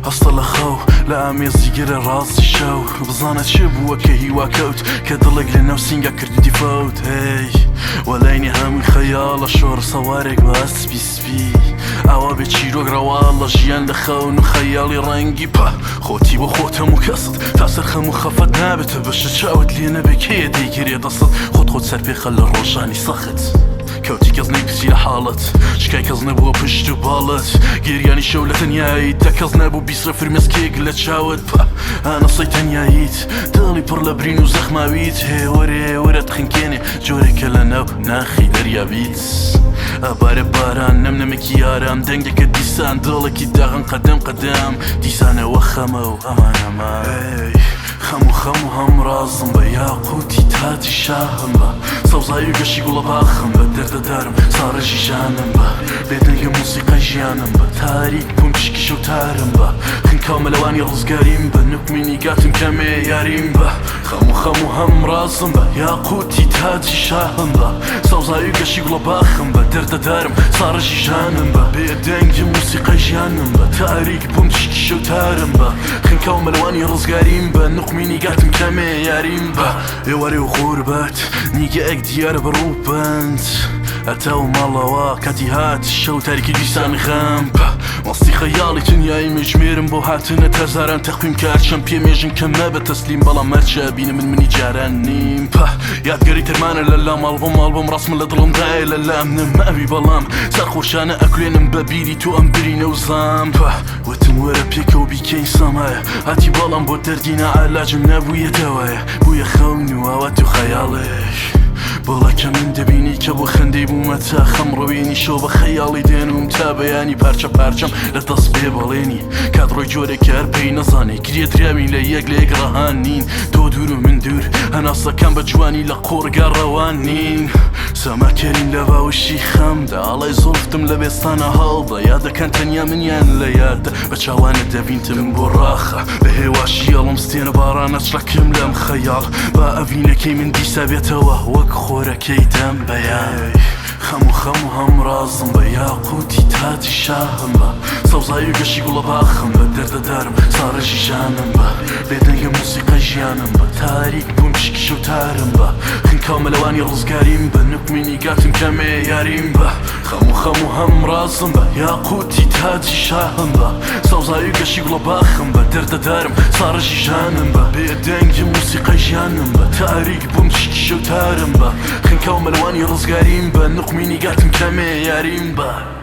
هەستە لە خەو لە ئامێزی گرە ڕاستی شەو بزانە چێ بووە کە هیوا کەوت کە دڵێک لە نەو سینگە کردی فەوت هەی وەلاینی هەمووی خەیاڵە شۆڕ سەوارێک بە ئەسپی سپی ئاوا بێ چیرۆک ڕەواڵ لە ژیان لە خەون و خەیاڵی ڕەنگی پە خۆتی بۆ خۆت هەموو کەست تا سەرخەم و خەفەت نابێتە بەشە چاوت لێ نەبێ کێ دەیگیرێ دەسەت خۆت سەرپێخە لە ڕۆژانی سەخت کەوتی کەس نەیپسی لە حاڵت شکای کەس نەبووە پشت و باڵت گریانی شەو لە تەنیاییت تا کەس نەبوو بیسرە فرمێسکێک لە چاوت پە ئانەسەی تەنیاییت دڵی پڕ لە برین و زەخماویت هێ وەرێ وەرە تخنکێنێ جۆرێکە لە ناو ناخی دەریابیت ئەبارە باران نەمنەمێکی یارام دەنگێکە دیسان دڵێکی داغن قەدەم قەدەم دیسانەوە خەمە و ئەمانەما خەم و خەم و هەم ڕازم بە یاقوتی تاتی شاهم بە سەوزایی و گەشی گوڵە باخم بە دەردەدارم ساڕەژی ژانم بە بێدەنگە موسیقای ژیانم بە تاریک بووم پشکی شەوتارم بە خنکاو مەلەوانی ڕزگاریم بە نوکمینی گاتم کەمێ یاریم بە خەم و خەم و هەم ڕازم بە یاقوتی تاتی شاهم بە سەوزایی و گەشی گوڵە باخم بە دەردەدارم ساڕەژی ژانم بە بێدەنگە موسیقای ژیانم بە تاریک بووم پشکی شەوتارم بە خنکاو مەلەوانی ڕزگاریم بە نوکمینی گاتم کەمێ یاریم بە ئێوەرێ و غوربەت نیگەیەک دیارە بەڕووبند ئەتا و ماڵەوە کاتی هات شەو تاریکی دیسان غەم وەستی خەیاڵی تنیایی مژمێرم بۆ هاتنە هەزاران تەخویم کارچەم پێمێژن کە مەبە تەسلیم بەڵام مەرجە بینە منی جاران نیم یادگەری ترمانە لە لام ئاڵبۆم ڕاستمە لە دڵمدایە لە لام نەماوی بەڵام سەرخۆشانە ئەکوێنم بە بیری تۆ ئەم برینە و زام وتم وەرە پێکەوە بیکەی سەمایە هاتی بەڵام بۆ دەردینە ئالاجم نەبوویەتەوەیە بوویە خەون و ئاوات و خەیاڵێک بەڵەکە من دەبینی کە بۆ خەندەی بوومە تا خەمڕەوێنی شەو بە خەیاڵی دێنوم تا بەیانی پارچە پارچەم لە دەست پێ بەڵێنی کاتڕۆی جۆرێک هەر پێی نەزانێ گرێدراوین لە یەک لە یەک ڕەهان نین تۆ دوور و من دوور هەناسەکان بە جوانی لە قۆرگا ڕەوان نین سەماکەرین لە باوشی خەمدا ئاڵای زۆفتم لە بێستانە هەڵدا یادەکەن تەنیا منیان لە یادە بە چاوانە دەبینتم بۆ ڕاخە بە هێواشی ئەڵم ستێنە بارانە چڕەکەم لەم خەیاڵ با ئەڤینەکەی من دیسا بێتەوە وەک خۆرەکەی دەم بەیان خەم و خەم و هەم ڕازم بە یاقوتی تاتی شاهم بە سەوزایی و گەشی گوڵە باخم بە دەردەدارم ساڕەژی ژانم بە بێدەنگە موسیقای ژیانم بە تاریک بووم پشکی شەوتارم بە خنکاو مەلەوانی ڕزگاریم بە نوکمینی گاتم کەمێ یاریم بە خەم و خەم و هەم ڕازم بە یاقوتی تاتی شاهم بە سەوزایی و گەشی گوڵە باخم بە دەردەدارم ساڕەژی ژانم بە بێدەنگە موسیقای ژیانم بە تاریک بووم پشکی شەوتارم بە خنکاو مەلەوانی ڕزگاریم بە نوکمینی گاتم کەمێ یاریم بە